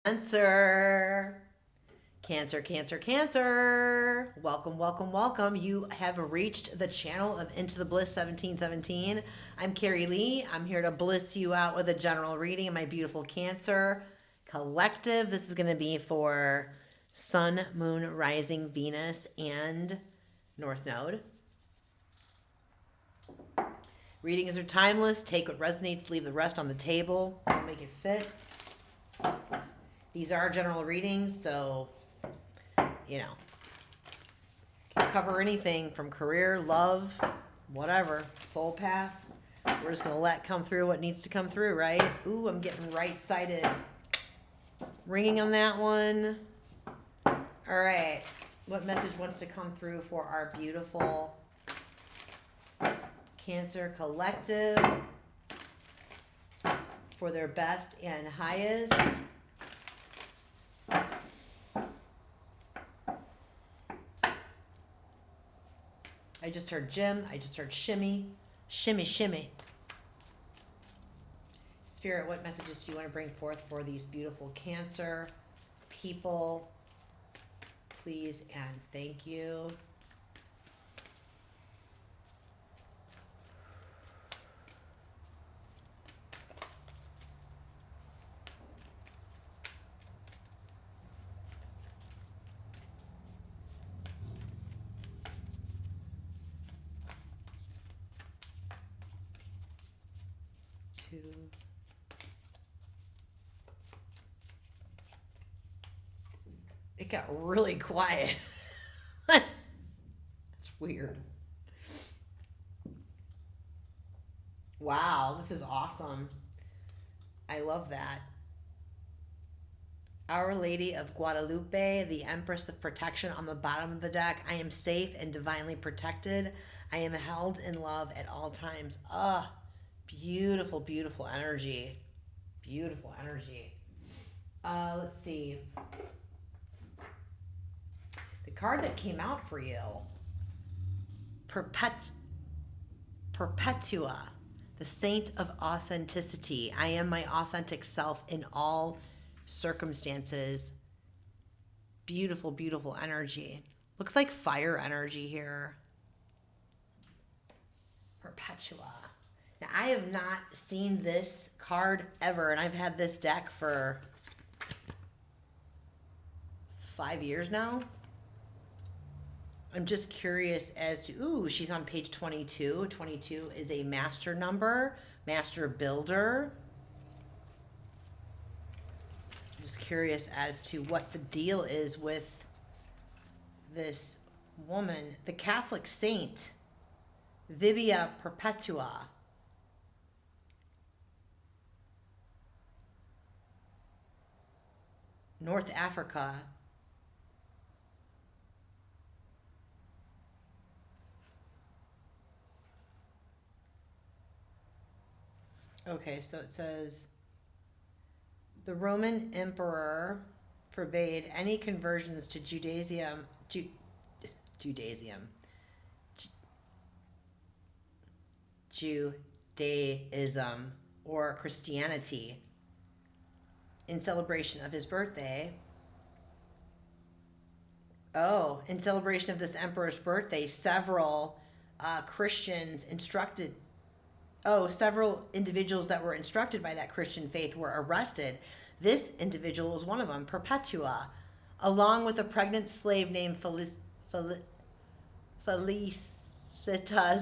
Cancer. Cancer, Cancer, Cancer. Welcome, welcome, welcome. You have reached the channel of Into the Bliss 1717. I'm Carey Lee. I'm here to bliss you out with a general reading of my beautiful Cancer collective. This is going to be for Sun, Moon, Rising, Venus, and North Node. Readings are timeless. Take what resonates, leave the rest on the table. Don't make it fit. These are general readings, so can cover anything from career, love, whatever, soul path. We're just gonna let come through what needs to come through, right? Ooh, I'm getting right-sided ringing on that one. All right, what message wants to come through for our beautiful Cancer collective for their best and highest? I just heard Jim. I just heard shimmy. Shimmy, shimmy. Spirit, what messages do you want to bring forth for these beautiful Cancer people? Please and thank you. Two. It got really quiet. It's weird. Wow, this is awesome. I love that. Our Lady of Guadalupe, the Empress of Protection on the bottom of the deck. I am safe and divinely protected. I am held in love at all times. Beautiful, beautiful energy. Beautiful energy. Let's see. The card that came out for you, Perpetua, the Saint of Authenticity. I am my authentic self in all circumstances. Beautiful, beautiful energy. Looks like fire energy here. Perpetua. Now, I have not seen this card ever, and I've had this deck for 5 years now. I'm just curious as to, ooh, she's on page 22. 22 is a master number, master builder. Just curious as to what the deal is with this woman, the Catholic saint, Vibia Perpetua. North Africa. Okay, so it says the Roman emperor forbade any conversions to Judaism, Judaism, Judaism or Christianity in celebration of his birthday. Oh, in celebration of this emperor's birthday, several Christians instructed several individuals that were instructed by that Christian faith were arrested. This individual was one of them, Perpetua, along with a pregnant slave named Felicitas.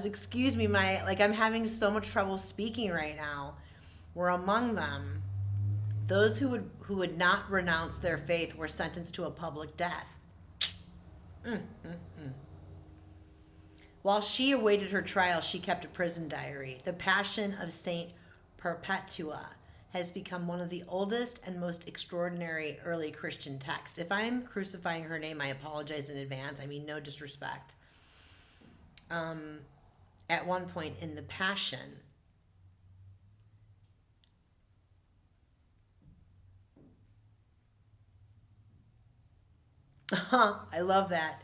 Excuse me, I'm having so much trouble speaking right now. Were among them. Those who would not renounce their faith were sentenced to a public death. While she awaited her trial, she kept a prison diary. The Passion of Saint Perpetua has become one of the oldest and most extraordinary early Christian texts. If I'm crucifying her name, I apologize in advance. I mean, no disrespect. At one point in the Passion, I love that.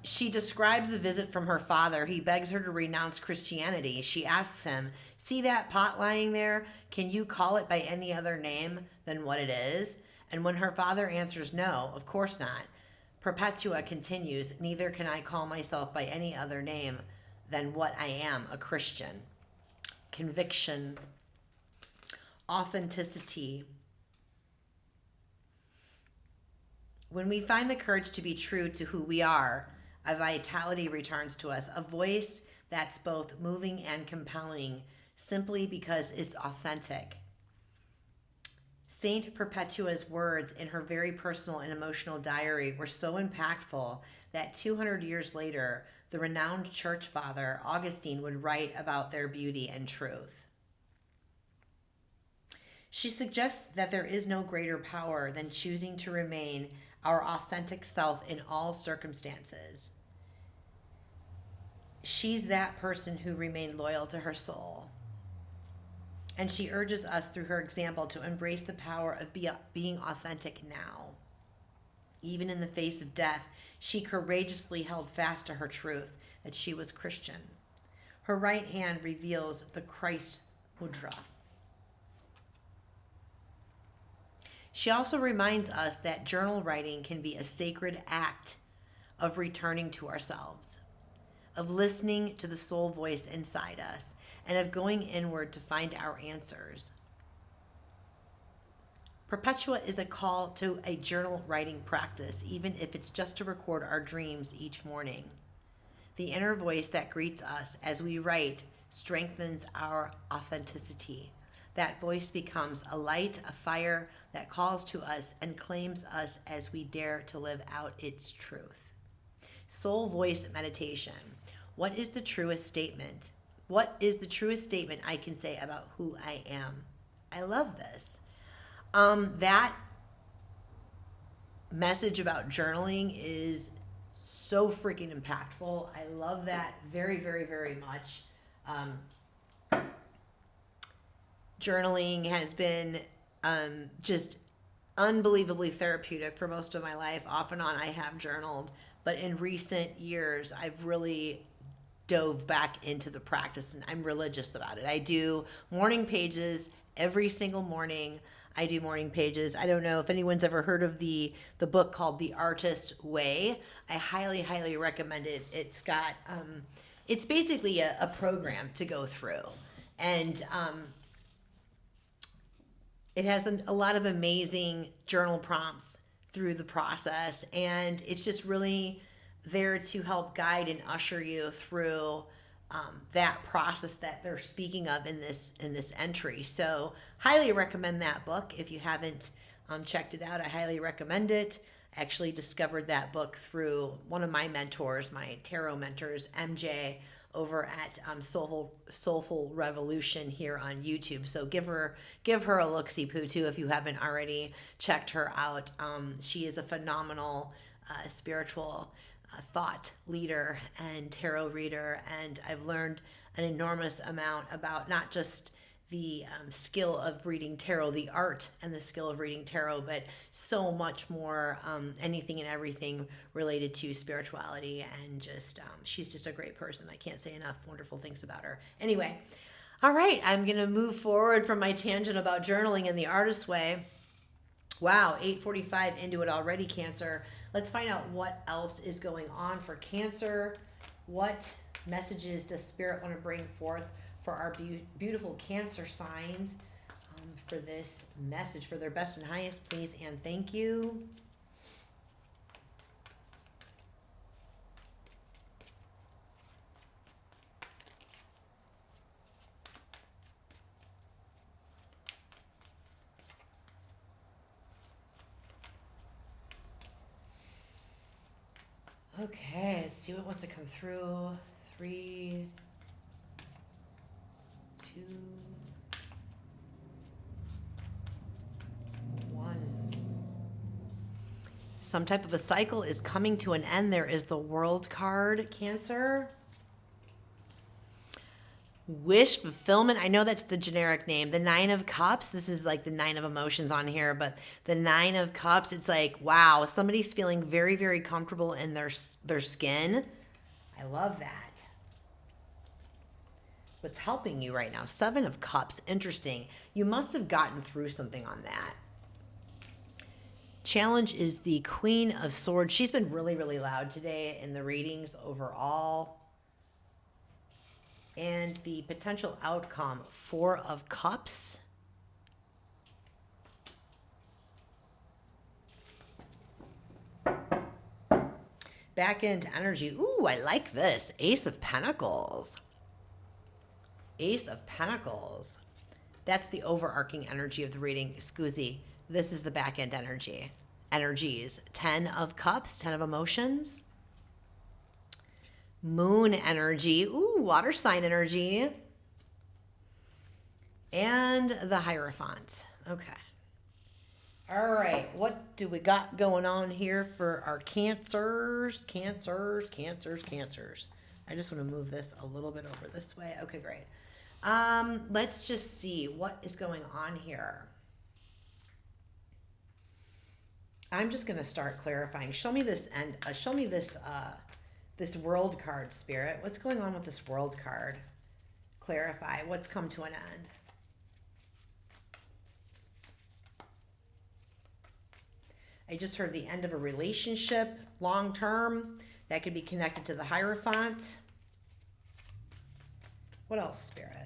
She describes a visit from her father. He begs her to renounce Christianity. She asks him, "See that pot lying there? Can you call it by any other name than what it is?" And when her father answers no, of course not, Perpetua continues, neither can I call myself by any other name than what I am, a Christian. Conviction, authenticity. When we find the courage to be true to who we are, a vitality returns to us, a voice that's both moving and compelling, simply because it's authentic. Saint Perpetua's words in her very personal and emotional diary were so impactful that 200 years later, the renowned church father Augustine would write about their beauty and truth. She suggests that there is no greater power than choosing to remain our authentic self in all circumstances. She's that person who remained loyal to her soul. And she urges us through her example to embrace the power of being authentic now. Even in the face of death, she courageously held fast to her truth that she was Christian. Her right hand reveals the Christ mudra. She also reminds us that journal writing can be a sacred act of returning to ourselves, of listening to the soul voice inside us, and of going inward to find our answers. Perpetua is a call to a journal writing practice, even if it's just to record our dreams each morning. The inner voice that greets us as we write strengthens our authenticity. That voice becomes a light, a fire that calls to us and claims us as we dare to live out its truth. Soul voice meditation. What is the truest statement? What is the truest statement I can say about who I am? I love this. That message about journaling is so freaking impactful. I love that very, very, very much. Journaling has been just unbelievably therapeutic for most of my life. Off and on, I have journaled, but in recent years, I've really dove back into the practice, and I'm religious about it. I do morning pages every single morning. I do morning pages. I don't know if anyone's ever heard of the book called The Artist's Way. I highly, highly recommend it. It's got, it's basically a program to go through. And it has a lot of amazing journal prompts through the process. And it's just really there to help guide and usher you through that process that they're speaking of in this entry. So highly recommend that book. If you haven't checked it out, I highly recommend it. I actually discovered that book through one of my mentors, my tarot mentors, MJ, over at Soulful Revolution here on YouTube. So give her a look-see poo too if you haven't already checked her out. She is a phenomenal spiritual thought leader and tarot reader, and I've learned an enormous amount about not just the skill of reading tarot, the art and the skill of reading tarot, but so much more, anything and everything related to spirituality, and just she's just a great person. I can't say enough wonderful things about her. Anyway, all right, I'm gonna move forward from my tangent about journaling in the artist's way. Wow, 8:45 into it already, Cancer. Let's find out what else is going on for Cancer. What messages does Spirit want to bring forth for our beautiful Cancer signs for this message? For their best and highest, please and thank you. Okay, let's see what wants to come through. 3, 2, 1. Some type of a cycle is coming to an end. There is the World card, Cancer. Wish fulfillment. I know that's the generic name. The 9 of Cups. This is like the 9 of emotions on here, but the 9 of Cups, it's like, wow, somebody's feeling very, very comfortable in their skin. I love that. What's helping you right now? 7 of Cups. Interesting. You must have gotten through something on that. Challenge is the Queen of Swords. She's been really, really loud today in the readings overall. And the potential outcome, Four of Cups. Back end energy. Ooh, I like this. Ace of Pentacles. Ace of Pentacles. That's the overarching energy of the reading. Scoozy. This is the back end energy. Energies. 10 of Cups, 10 of Emotions. Moon energy. Ooh, water sign energy. And the Hierophant. Okay. All right. What do we got going on here for our Cancers? Cancers. I just want to move this a little bit over this way. Okay, great. Let's just see what is going on here. I'm just going to start clarifying. Show me this this world card, Spirit. What's going on with this world card? Clarify. What's come to an end? I just heard the end of a relationship, long term. That could be connected to the Hierophant. What else, Spirit?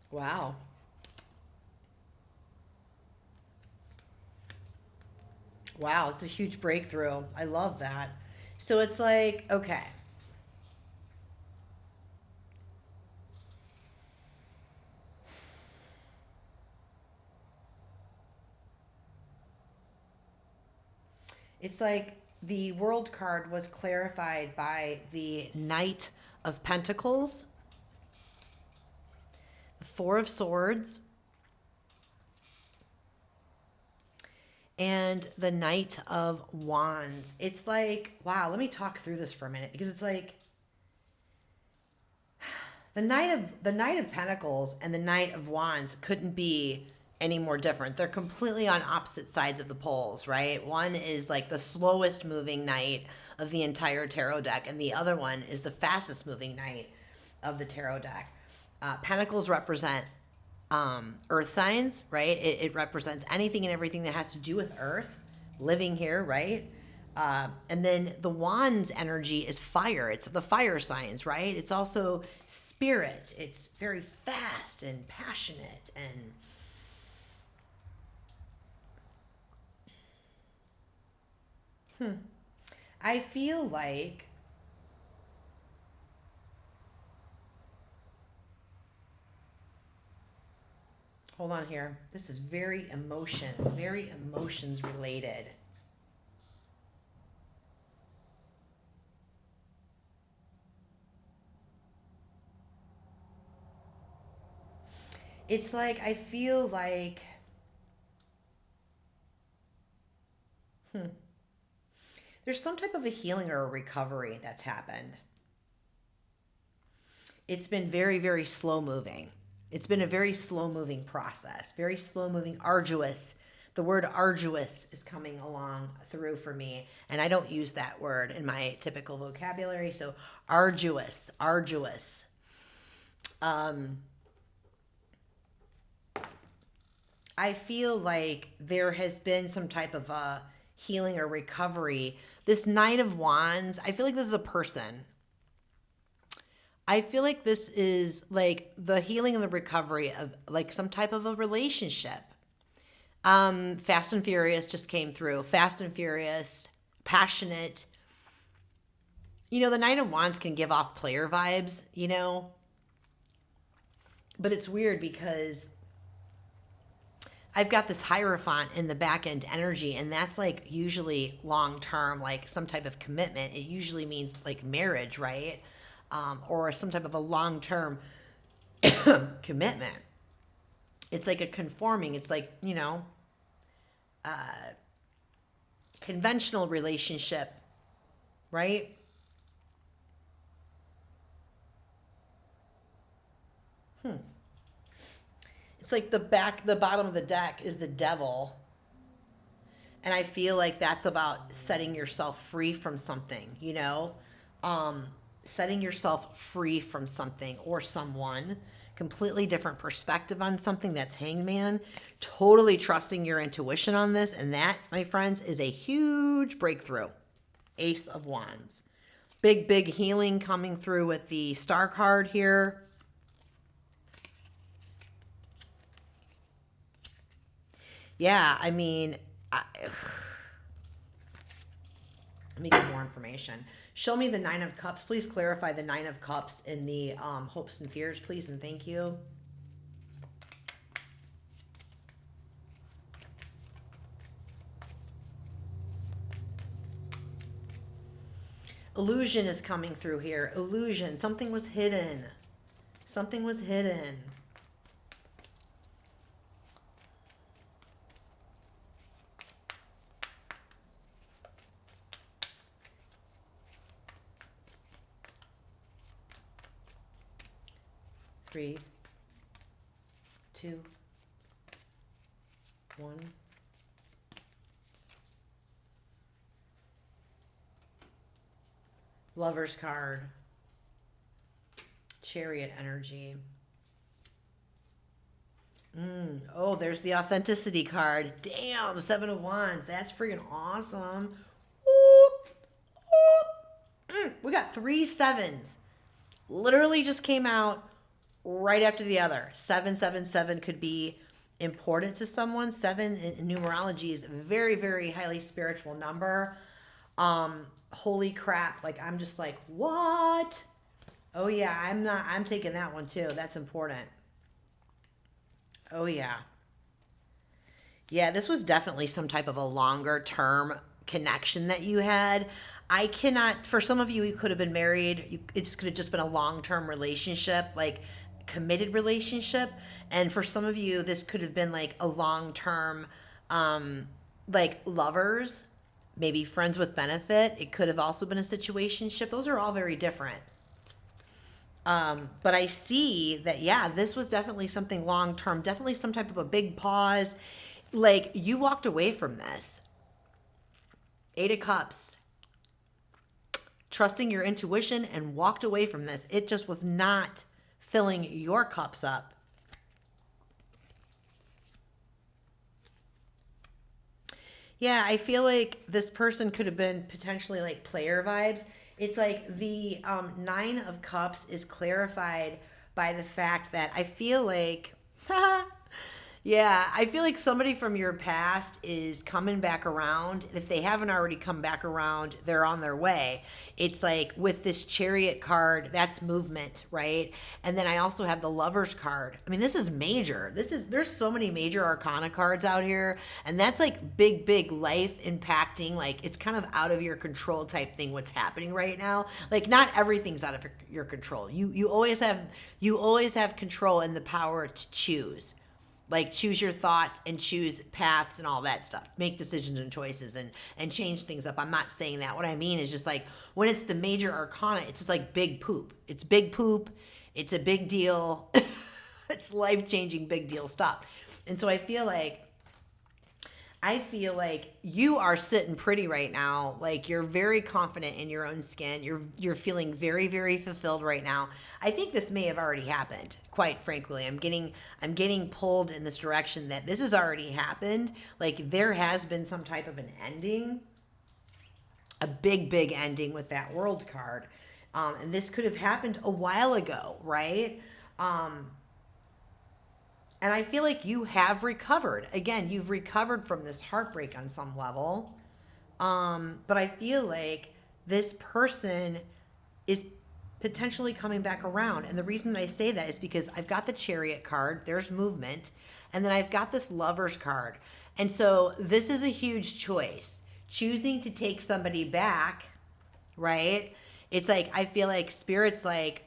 Wow. Wow, it's a huge breakthrough. I love that. So it's like, okay. It's like the world card was clarified by the Knight of Pentacles, the Four of Swords, and the Knight of Wands. It's like, wow, let me talk through this for a minute, because it's like the Knight of Pentacles and the Knight of Wands couldn't be any more different. They're completely on opposite sides of the poles, right? One is like the slowest moving knight of the entire tarot deck, and the other one is the fastest moving knight of the tarot deck. Pentacles represent earth signs, right? It represents anything and everything that has to do with earth, living here, right? And then the Wands energy is fire. It's the fire signs, right? It's also spirit. It's very fast and passionate and I feel like hold on here. This is very emotions related. It's like I feel like there's some type of a healing or a recovery that's happened. It's been very, very slow moving. It's been a very slow moving process, very slow moving, arduous. The word arduous is coming along through for me, and I don't use that word in my typical vocabulary. So arduous. I feel like there has been some type of a healing or recovery. This Knight of Wands, I feel like this is a person. I feel like this is like the healing and the recovery of like some type of a relationship. Fast and Furious just came through. Fast and Furious, passionate. You know, the Knight of Wands can give off player vibes, you know. But it's weird because I've got this Hierophant in the back end energy, and that's like usually long term, like some type of commitment. It usually means like marriage, right? Or some type of a long term commitment. It's like a conforming, it's like, you know, conventional relationship, right? It's like the bottom of the deck is the devil. And I feel like that's about setting yourself free from something, you know? Setting yourself free from something or someone. Completely different perspective on something. That's Hangman. Totally trusting your intuition on this. And that, my friends, is a huge breakthrough. Ace of Wands. Big, big healing coming through with the Star card here. Yeah, I mean, let me get more information. Show me the Nine of Cups. Please clarify the Nine of Cups in the hopes and fears, please, and thank you. Illusion is coming through here. Illusion. Something was hidden. Something was hidden. Three, two, one. Lover's card. Chariot energy. Oh, there's the authenticity card. Damn, Seven of Wands. That's freaking awesome. Whoop, whoop. We got 3 sevens. Literally just came out right after the other. 777 could be important to someone. 7 in numerology is a very, very highly spiritual number. Holy crap. Like, I'm just like, what? Oh yeah, I'm taking that one too. That's important. Oh yeah. Yeah, this was definitely some type of a longer term connection that you had. I cannot, for some of you, you could have been married. It just could have just been a long term relationship, like committed relationship. And for some of you, this could have been like a long term, like lovers, maybe friends with benefit. It could have also been a situationship. Those are all very different. But I see that, yeah, this was definitely something long term, definitely some type of a big pause. Like, you walked away from this. 8 of Cups. Trusting your intuition and walked away from this. It just was not filling your cups up. Yeah, I feel like this person could have been potentially like player vibes. It's like the 9 of Cups is clarified by the fact that I feel like, yeah, I feel like somebody from your past is coming back around. If they haven't already come back around, they're on their way. It's like with this Chariot card, that's movement, right? And then I also have the Lover's card. I mean, this is major. There's so many major arcana cards out here, and that's like big, big life impacting. Like, it's kind of out of your control type thing what's happening right now. Like, not everything's out of your control. You always have control and the power to choose. Like, choose your thoughts and choose paths and all that stuff. Make decisions and choices and change things up. I'm not saying that. What I mean is just like when it's the major arcana, it's just like big poop. It's big poop. It's a big deal. It's life-changing big deal stuff. And so I feel like you are sitting pretty right now. Like, you're very confident in your own skin. You're feeling very, very fulfilled right now. I think this may have already happened, quite frankly. I'm getting pulled in this direction that this has already happened. Like, there has been some type of an ending, a big, big ending with that World card. And this could have happened a while ago, right? And I feel like you have recovered. Again, you've recovered from this heartbreak on some level. But I feel like this person is potentially coming back around. And the reason that I say that is because I've got the Chariot card, there's movement, and then I've got this Lover's card. And so this is a huge choice. Choosing to take somebody back, right? It's like, I feel like Spirit's like,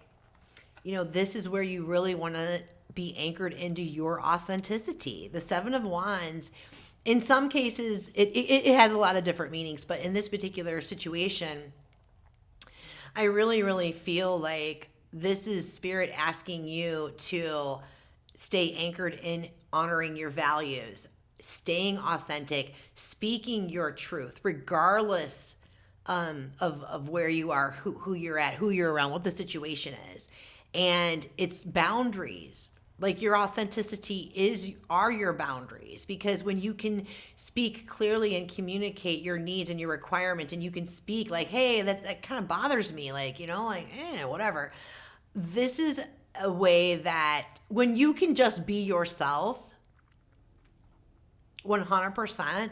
this is where you really want to be anchored into your authenticity. The 7 of Wands, in some cases, it has a lot of different meanings, but in this particular situation, I really, really feel like this is Spirit asking you to stay anchored in honoring your values, staying authentic, speaking your truth, regardless of where you are, who you're at, who you're around, what the situation is. And it's boundaries. Like your authenticity are your boundaries, because when you can speak clearly and communicate your needs and your requirements, and you can speak like, hey, that kind of bothers me, like, whatever. This is a way that when you can just be yourself 100%,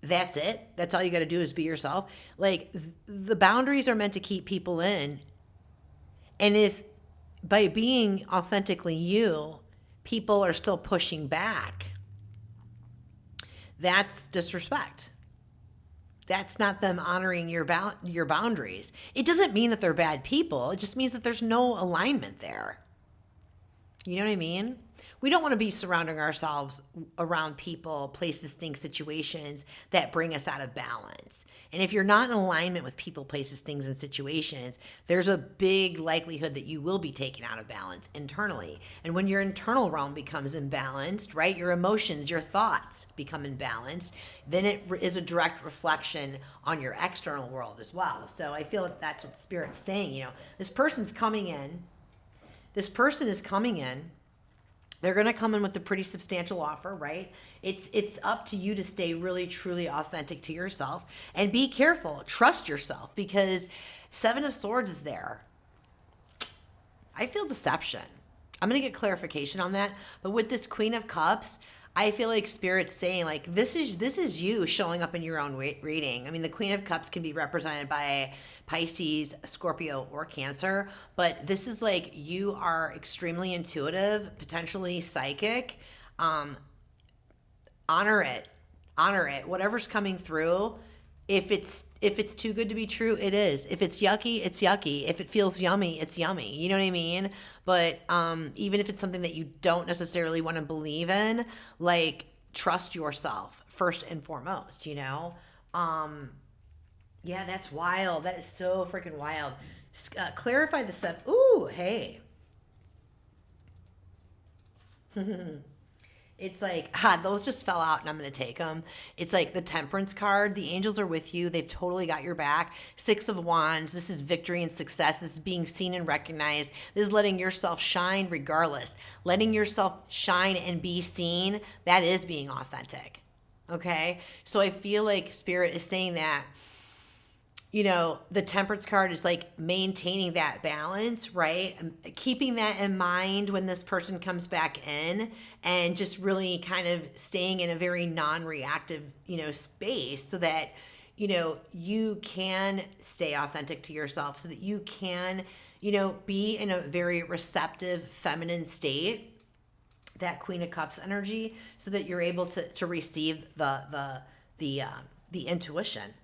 that's it. That's all you got to do is be yourself. Like the boundaries are meant to keep people in. And if by being authentically you, people are still pushing back, that's disrespect. That's not them honoring your boundaries. It doesn't mean that they're bad people. It just means that there's no alignment there. You know what I mean? We don't want to be surrounding ourselves around people, places, things, situations that bring us out of balance. And if you're not in alignment with people, places, things, and situations, there's a big likelihood that you will be taken out of balance internally. And when your internal realm becomes imbalanced, right, your emotions, your thoughts become imbalanced, then it is a direct reflection on your external world as well. So I feel that that's what Spirit's saying. This person is coming in. They're going to come in with a pretty substantial offer, right? It's up to you to stay really, truly authentic to yourself and be careful. Trust yourself, because Seven of Swords is there. I feel deception. I'm going to get clarification on that. But with this Queen of Cups, I feel like Spirit's saying, like, this is you showing up in your own reading. I mean, the Queen of Cups can be represented by Pisces, Scorpio, or Cancer, but this is like you are extremely intuitive, potentially psychic. Honor it. Whatever's coming through. If it's too good to be true, it is. If it's yucky, it's yucky. If it feels yummy, it's yummy. You know what I mean? But even if it's something that you don't necessarily want to believe in, like, trust yourself first and foremost. Yeah, that's wild. That is so freaking wild. Clarify the step. Ooh, hey. It's like, those just fell out and I'm going to take them. It's like the Temperance card. The angels are with you. They've totally got your back. Six of Wands. This is victory and success. This is being seen and recognized. This is letting yourself shine regardless. Letting yourself shine and be seen. That is being authentic. Okay? So I feel like Spirit is saying that, the Temperance card is like maintaining that balance, right? Keeping that in mind when this person comes back in, and just really kind of staying in a very non-reactive, space, so that, you can stay authentic to yourself, so that you can, be in a very receptive feminine state, that Queen of Cups energy, so that you're able to receive the intuition,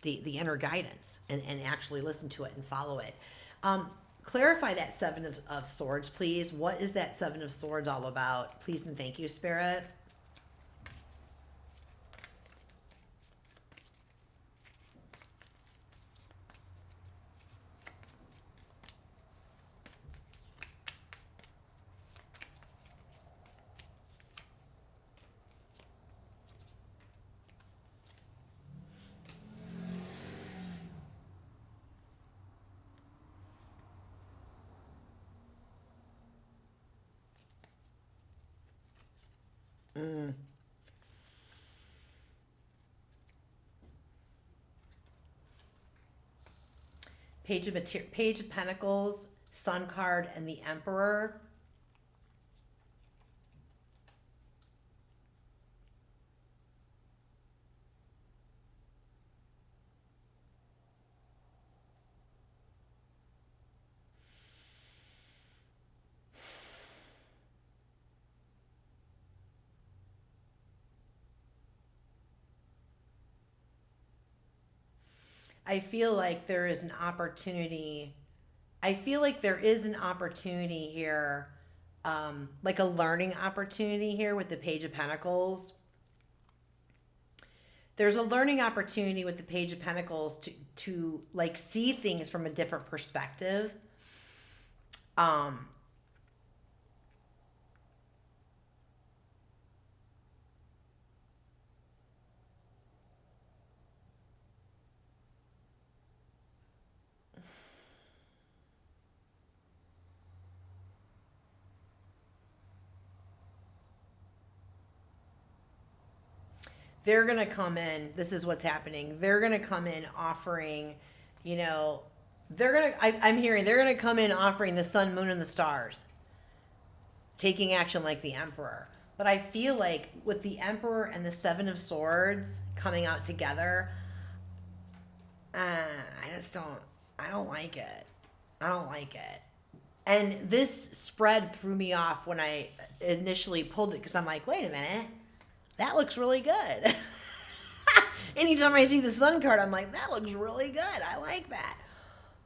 the inner guidance, and actually listen to it and follow it. Clarify that Seven of Swords, please. What is that Seven of Swords all about? Please and thank you, Spirit. Page of Pentacles, Sun card, and the Emperor. I feel like there is an opportunity. I feel like there is an opportunity here, like a learning opportunity here with the Page of Pentacles. There's a learning opportunity with the Page of Pentacles to like see things from a different perspective. they're going to come in. This is what's happening. They're going to come in offering, you know, I'm hearing they're going to come in offering the sun, moon, and the stars, taking action like the Emperor. But I feel like with the Emperor and the Seven of Swords coming out together, I don't like it. I don't like it. And this spread threw me off when I initially pulled it because I'm like, wait a minute, that looks really good. Anytime I see the sun card, I'm like, that looks really good. I like that.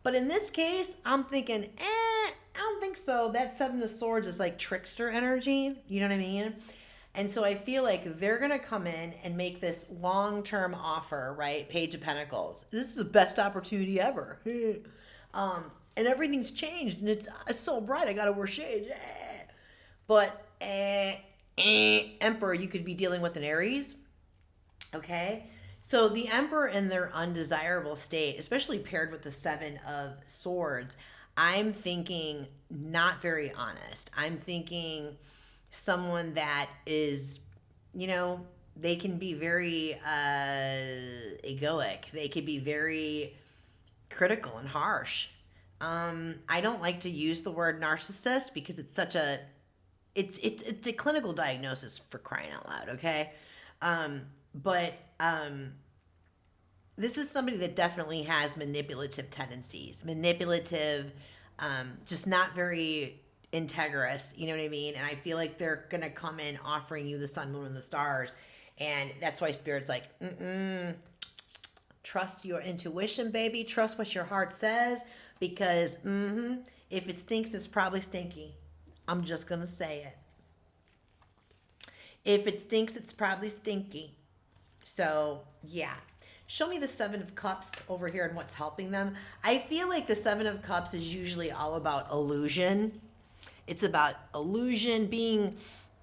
But in this case, I'm thinking, I don't think so. That Seven of Swords is like trickster energy. You know what I mean? And so I feel like they're going to come in and make this long-term offer, right? Page of Pentacles. This is the best opportunity ever. And everything's changed and it's so bright. I got to wear shades. But Emperor, you could be dealing with an Aries. Okay? So the Emperor in their undesirable state, especially paired with the Seven of Swords, I'm thinking not very honest. I'm thinking someone that is, you know, they can be very egoic. They could be very critical and harsh. I don't like to use the word narcissist because it's such a, it's a clinical diagnosis, for crying out loud, okay? But this is somebody that definitely has manipulative tendencies, just not very integrous, you know what I mean? And I feel like they're going to come in offering you the sun, moon, and the stars. And that's why Spirit's like, trust your intuition, baby. Trust what your heart says, because if it stinks, it's probably stinky. I'm just going to say it. If it stinks, it's probably stinky. So, yeah. Show me the Seven of Cups over here and what's helping them. I feel like the Seven of Cups is usually all about illusion. It's about illusion being,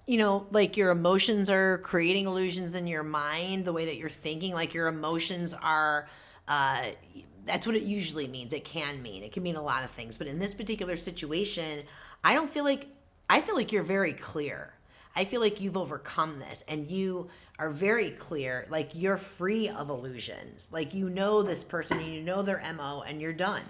you know, like your emotions are creating illusions in your mind, the way that you're thinking, like your emotions are, that's what it usually means. It can mean a lot of things. But in this particular situation, I feel like you're very clear. I feel like you've overcome this and you are very clear, like you're free of illusions. Like you know this person and you know their MO and you're done.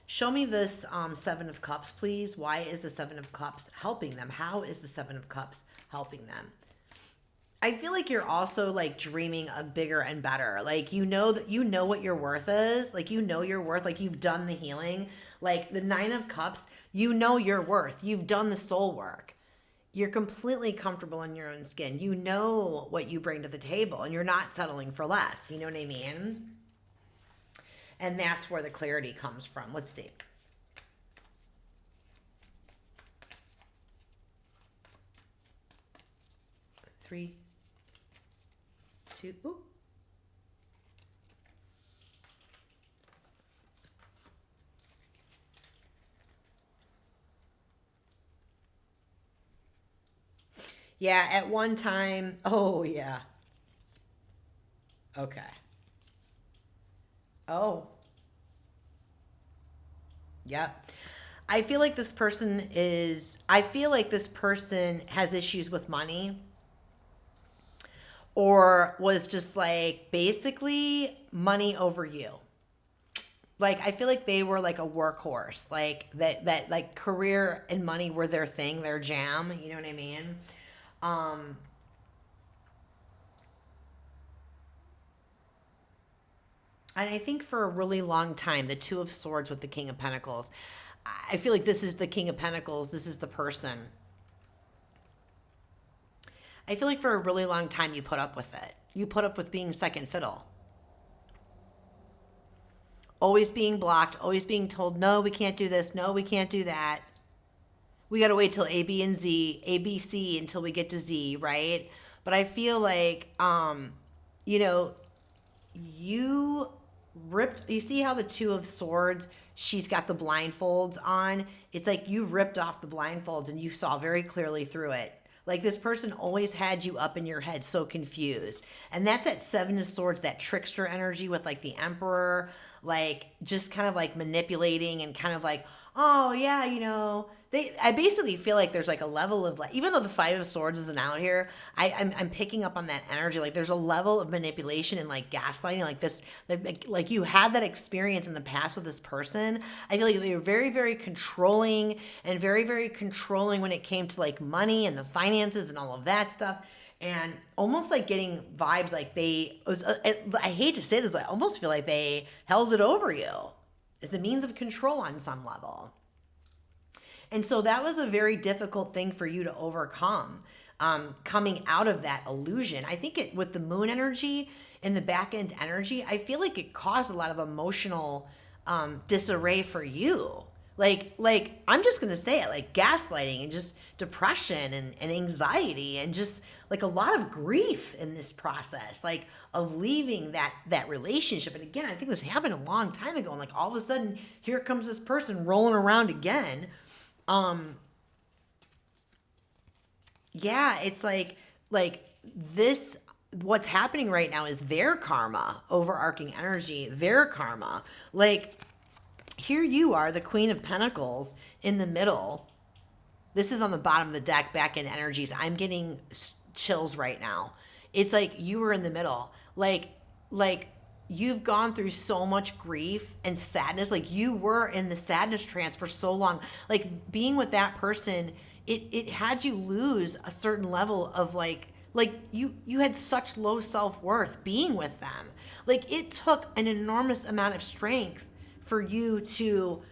Show me this Seven of Cups, please. Why is the Seven of Cups helping them? How is the Seven of Cups helping them? I feel like you're also like dreaming of bigger and better. Like you know what your worth is. Like you know your worth. Like you've done the healing. Like the Nine of Cups, you know your worth. You've done the soul work. You're completely comfortable in your own skin. You know what you bring to the table and you're not settling for less. You know what I mean? And that's where the clarity comes from. Let's see. Three, two, ooh. Yeah, at one time, oh yeah. Okay. Oh, yep. I feel like this person has issues with money or was just like basically money over you. Like I feel like they were like a workhorse, like that like career and money were their thing, their jam, you know what I mean? Um and I think for a really long time, the Two of Swords with the King of Pentacles, I feel like this is the King of Pentacles, this is the person. I feel like for a really long time you put up with it. You put up with being second fiddle. Always being blocked, always being told, no, we can't do this, no, we can't do that. We got to wait till A, B, and Z, A, B, C until we get to Z, right? But I feel like, you know, you see how the Two of Swords, she's got the blindfolds on. It's like you ripped off the blindfolds and you saw very clearly through it. Like this person always had you up in your head so confused. And that's that Seven of Swords, that trickster energy with like the Emperor, like just kind of like manipulating and kind of like oh yeah, I basically feel like there's like a level of like, even though the Five of Swords isn't out here, I'm picking up on that energy. Like there's a level of manipulation and like gaslighting, like this, like you had that experience in the past with this person. I feel like they were very, very controlling and very, very controlling when it came to like money and the finances and all of that stuff. And almost like getting vibes like I hate to say this, I almost feel like they held it over you as a means of control on some level. And so that was a very difficult thing for you to overcome, coming out of that illusion. I think with the moon energy and the back end energy, I feel like it caused a lot of emotional disarray for you. Like I'm just gonna say it, like gaslighting and just depression and anxiety and just like a lot of grief in this process, like of leaving that relationship. And again, I think this happened a long time ago, and like all of a sudden here comes this person rolling around again. Yeah, it's like this, what's happening right now is their karma, overarching energy, their karma. Like here you are, the Queen of Pentacles in the middle. This is on the bottom of the deck, back in energies. I'm getting chills right now. It's like you were in the middle. Like you've gone through so much grief and sadness. Like you were in the sadness trance for so long. Like being with that person, it had you lose a certain level of like you had such low self-worth being with them. Like it took an enormous amount of strength for you to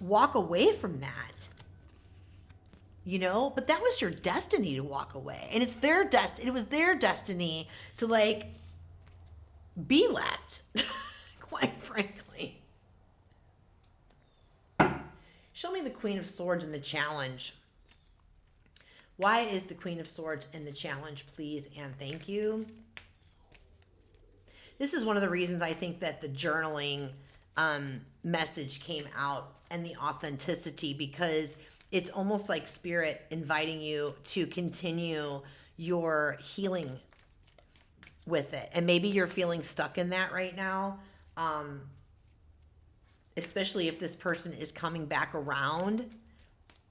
walk away from that. But that was your destiny to walk away, and it was their destiny to like be left. Quite frankly. Show me the Queen of Swords in the challenge. Why is the Queen of Swords in the challenge, please and thank you? This is one of the reasons I think that the journaling message came out, and the authenticity, because it's almost like spirit inviting you to continue your healing with it. And maybe you're feeling stuck in that right now, especially if this person is coming back around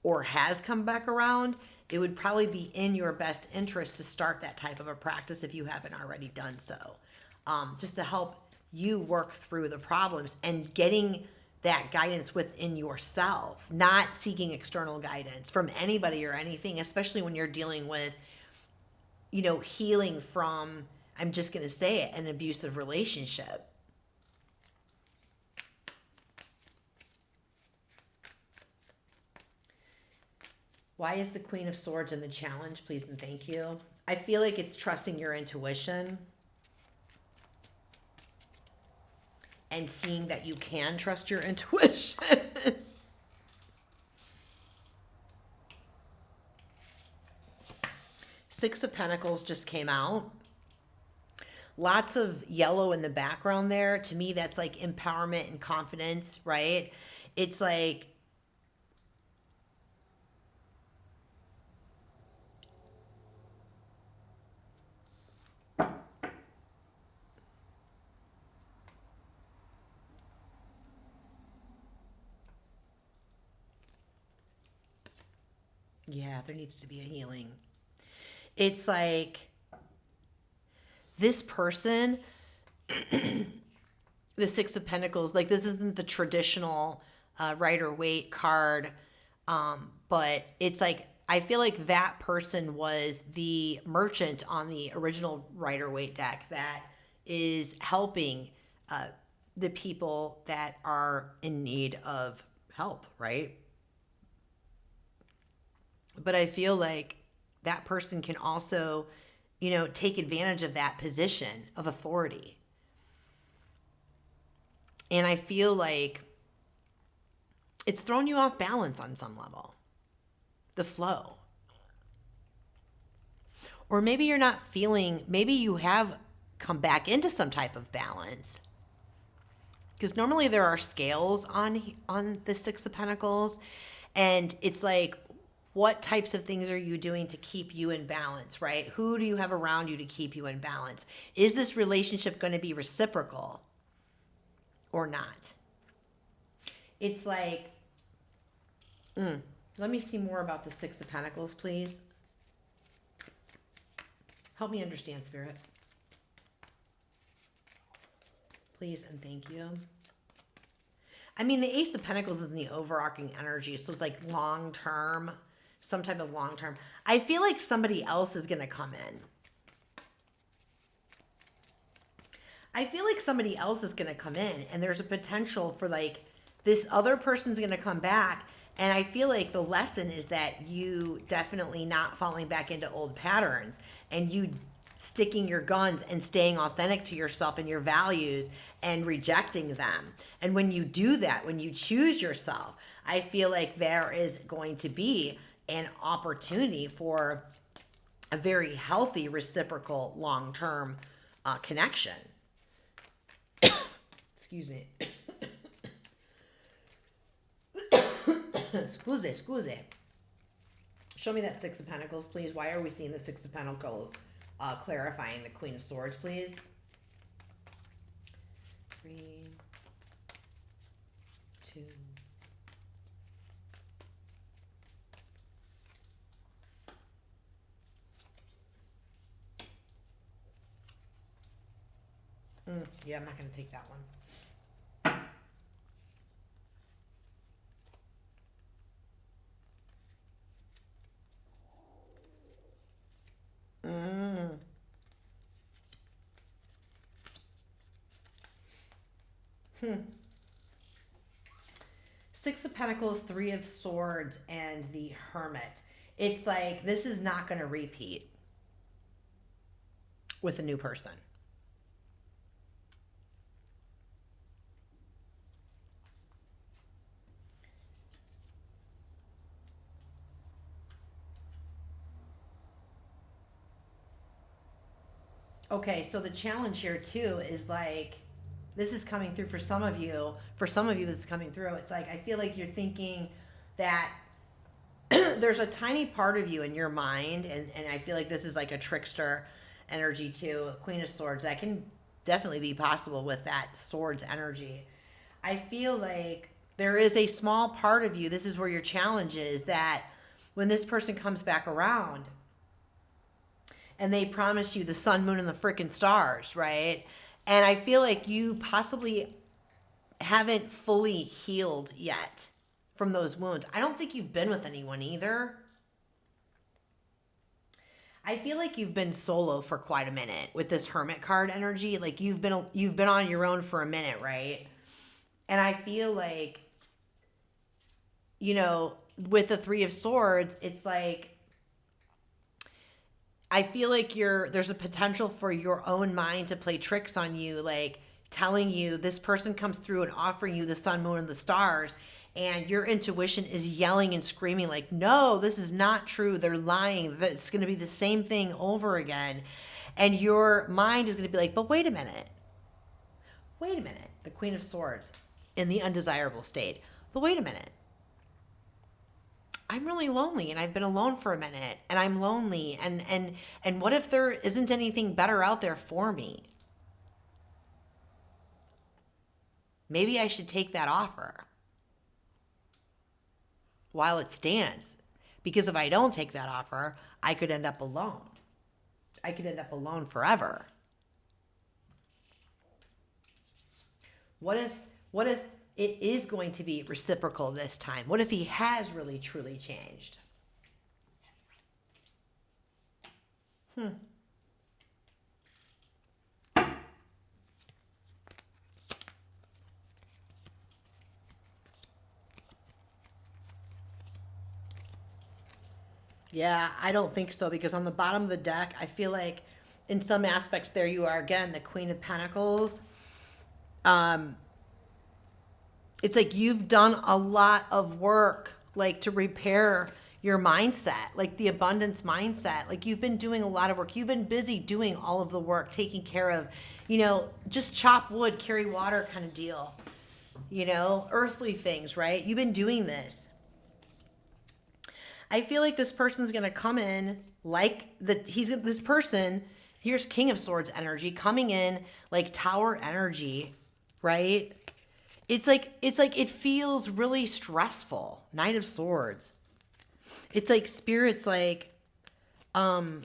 or has come back around. It would probably be in your best interest to start that type of a practice if you haven't already done so, just to help you work through the problems and getting that guidance within yourself, not seeking external guidance from anybody or anything, especially when you're dealing with, healing from, I'm just going to say it, an abusive relationship. Why is the Queen of Swords in the challenge, please and thank you? I feel like it's trusting your intuition and seeing that you can trust your intuition. Six of Pentacles just came out. Lots of yellow in the background there. To me, that's like empowerment and confidence, right? It's like, yeah, there needs to be a healing. It's like this person, the Six of Pentacles, like this isn't the traditional Rider-Waite card, but it's like, I feel like that person was the merchant on the original Rider-Waite deck that is helping the people that are in need of help, right? But I feel like that person can also, take advantage of that position of authority. And I feel like it's thrown you off balance on some level, the flow. Or maybe you're not feeling, maybe you have come back into some type of balance. Because normally there are scales on the Six of Pentacles, and it's like, what types of things are you doing to keep you in balance, right? Who do you have around you to keep you in balance? Is this relationship going to be reciprocal or not? It's like Let me see more about the Six of Pentacles, please. Help me understand, Spirit. Please and thank you. I mean, the Ace of Pentacles is in the overarching energy, so it's like long-term, some type of long-term. I feel like somebody else is going to come in. I feel like somebody else is going to come in, and there's a potential for like this other person's going to come back. And I feel like the lesson is that you definitely not falling back into old patterns and you sticking your guns and staying authentic to yourself and your values and rejecting them. And when you do that, when you choose yourself, I feel like there is going to be an opportunity for a very healthy, reciprocal, long-term connection. Excuse me. Scusi. Show me that Six of Pentacles, please. Why are we seeing the Six of Pentacles clarifying the Queen of Swords, please? 3, 2. Yeah, I'm not going to take that one. Six of Pentacles, Three of Swords, and the Hermit. It's like this is not going to repeat with a new person. Okay, so the challenge here too is like, this is coming through for some of you. For some of you, this is coming through. It's like, I feel like you're thinking that there's a tiny part of you in your mind, and I feel like this is like a trickster energy too, Queen of Swords. That can definitely be possible with that Swords energy. I feel like there is a small part of you, this is where your challenge is, that when this person comes back around, and they promise you the sun, moon, and the freaking stars, right? And I feel like you possibly haven't fully healed yet from those wounds. I don't think you've been with anyone either. I feel like you've been solo for quite a minute with this Hermit card energy. Like you've been on your own for a minute, right? And I feel like, you know, with the Three of Swords, it's like, I feel like there's a potential for your own mind to play tricks on you, like telling you this person comes through and offering you the sun, moon, and the stars, and your intuition is yelling and screaming like, no, this is not true. They're lying. It's going to be the same thing over again. And your mind is going to be like, but wait a minute. Wait a minute. The Queen of Swords in the undesirable state. But wait a minute. I'm really lonely and I've been alone for a minute and I'm lonely and what if there isn't anything better out there for me? Maybe I should take that offer while it stands, because if I don't take that offer, I could end up alone. I could end up alone forever. What if it is going to be reciprocal this time? What if he has really truly changed? Yeah, I don't think so, because on the bottom of the deck, I feel like in some aspects there you are again, the Queen of Pentacles. It's like you've done a lot of work, like to repair your mindset, like the abundance mindset. Like you've been doing a lot of work. You've been busy doing all of the work, taking care of, you know, just chop wood, carry water kind of deal, you know, earthly things, right? You've been doing this. I feel like this person's going to come in like this person, here's King of Swords energy coming in like Tower energy, right? it's like it feels really stressful. Knight of Swords. It's like spirits like they're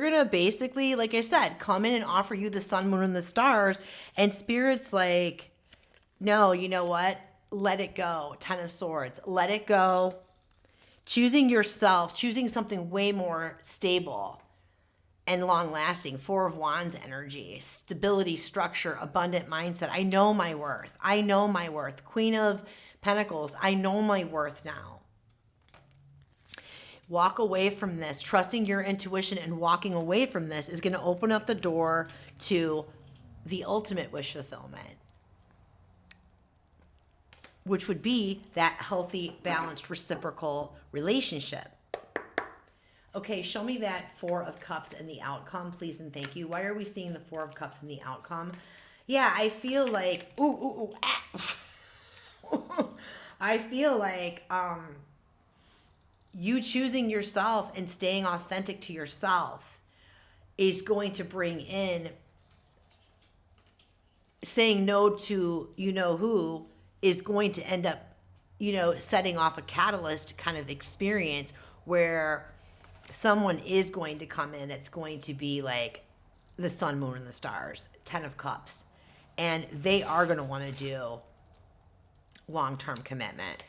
gonna basically, like I said, come in and offer you the sun, moon, and the stars, and spirits like, no, you know what? Let it go. Ten of Swords. Let it go. Choosing yourself, choosing something way more stable and long lasting. Four of Wands energy, stability, structure, abundant mindset. I know my worth. I know my worth. Queen of Pentacles. I know my worth now. Walk away from this. Trusting your intuition and walking away from this is going to open up the door to the ultimate wish fulfillment, which would be that healthy, balanced, reciprocal relationship. Okay, show me that Four of Cups and the outcome, please and thank you. Why are we seeing the Four of Cups and the outcome? Yeah, I feel like, I feel like you choosing yourself and staying authentic to yourself is going to bring in, saying no to you know who is going to end up, setting off a catalyst kind of experience where someone is going to come in. It's going to be like the sun, moon, and the stars, 10 of Cups. And they are going to want to do long-term commitment.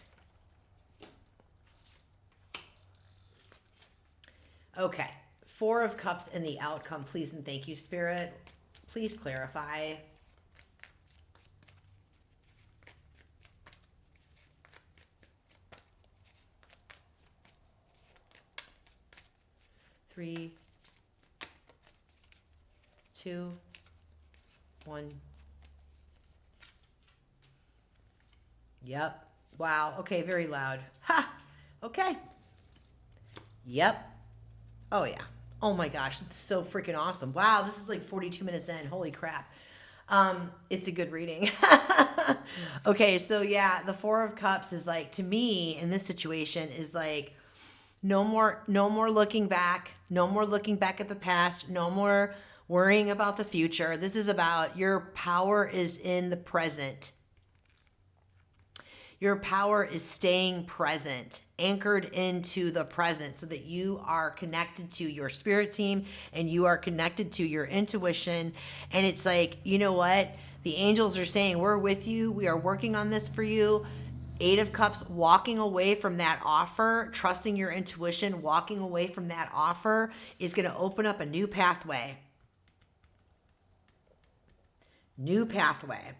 Okay. Four of Cups and the outcome, please and thank you, Spirit. Please clarify. Three, two, one. Yep. Wow. Okay, very loud. Ha! Okay. Yep. Oh, yeah. Oh, my gosh. It's so freaking awesome. Wow, this is like 42 minutes in. Holy crap. It's a good reading. Okay, so yeah, the Four of Cups is like, to me, in this situation, is like, no more looking back. No more looking back at the past. No more worrying about the future. This is about your power is in the present. Your power is staying present, anchored into the present, so that you are connected to your spirit team and you are connected to your intuition. And it's like, you know what? The angels are saying, we're with you. We are working on this for you. Eight of Cups, walking away from that offer, trusting your intuition, walking away from that offer is going to open up a new pathway. New pathway.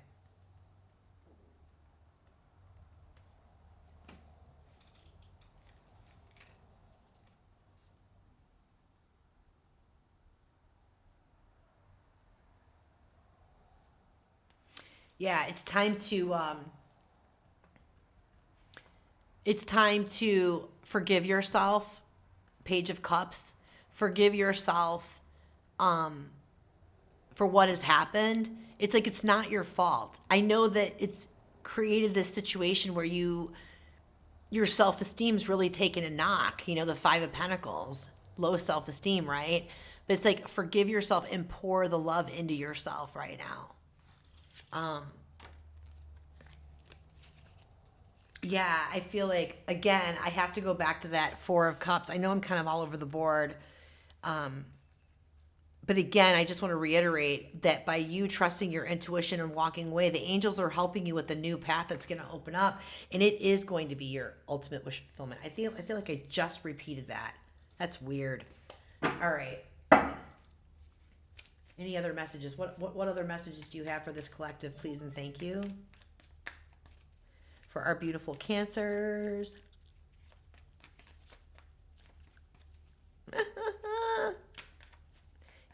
Yeah, it's time to forgive yourself. Page of Cups. Forgive yourself for what has happened. It's like, it's not your fault. I know that it's created this situation where your self-esteem's really taken a knock. The Five of Pentacles, low self-esteem, right? But it's like, forgive yourself and pour the love into yourself right now. Yeah, I feel like, again, I have to go back to that Four of Cups. I know I'm kind of all over the board. But again, I just want to reiterate that by you trusting your intuition and walking away, the angels are helping you with a new path that's going to open up, and it is going to be your ultimate wish fulfillment. I feel like I just repeated that. That's weird. All right. Any other messages? What other messages do you have for this collective, please and thank you? For our beautiful Cancers.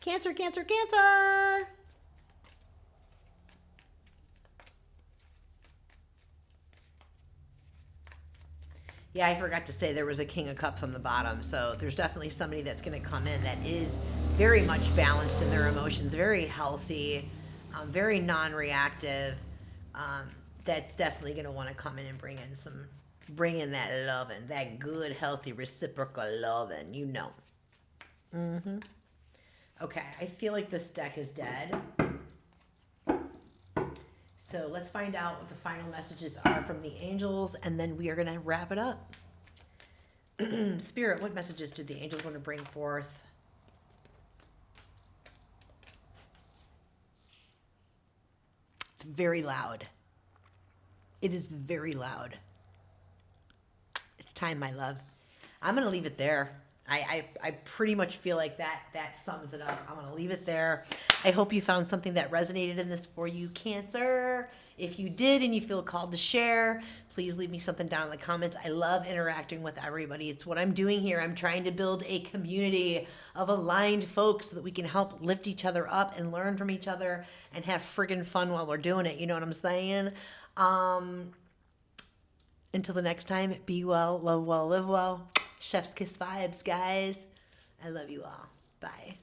Cancer, Cancer, Cancer. Yeah, I forgot to say there was a King of Cups on the bottom. So there's definitely somebody that's going to come in that is very much balanced in their emotions, very healthy, very non-reactive. That's definitely going to want to come in and bring in that loving, that good, healthy, reciprocal loving, Okay, I feel like this deck is dead. So let's find out what the final messages are from the angels, and then we are going to wrap it up. Spirit, what messages did the angels want to bring forth? It's very loud. It is very loud. It's time, my love. I'm going to leave it there. I pretty much feel like that sums it up. I'm going to leave it there. I hope you found something that resonated in this for you, Cancer. If you did and you feel called to share, please leave me something down in the comments. I love interacting with everybody. It's what I'm doing here. I'm trying to build a community of aligned folks so that we can help lift each other up and learn from each other and have friggin' fun while we're doing it. You know what I'm saying? Until the next time, be well, love well, live well. Chef's kiss vibes, guys. I love you all. Bye.